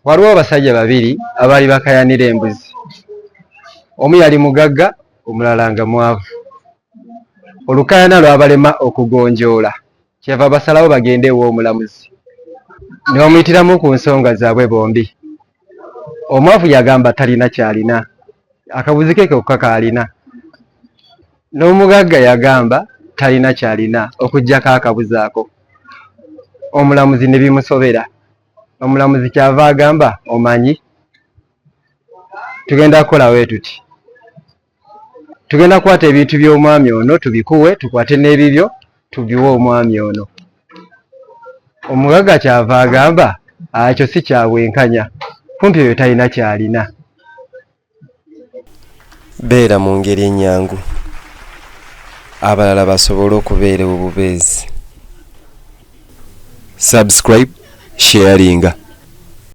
Waliwo abasajja babiri abaali bakayanira embuzi. Omu yali mugagga, omulala nga mwavu. Olukayana lwabalema okugonjoola, kyeva basalawo bagende ew'omulamuzi. Ne bamuyitiramu ku nsonga zaabwe bombi. Omwavu yagamba talina kyalina, akabuzi ke kokka kaalina. N'omugagga yagamba talina kyalina okuggyako akabuzi ako. Omulamuzi ne bimusobera. Omulamuzi kyava agamba, omanyi, tugenda kukola bwe tuti. Tugenda kukwata ebintu by'omwami ono tubikuwe, tukwate n'ebibyo tubiwe omwami ono. Omugagga kyava agamba, ekyo si kya bwenkanya, kumpi ebyo talina kyalina. Beera mu ngeri ennyangu, abalala basobole okubeera obubeezi. Subscribe, sharinga.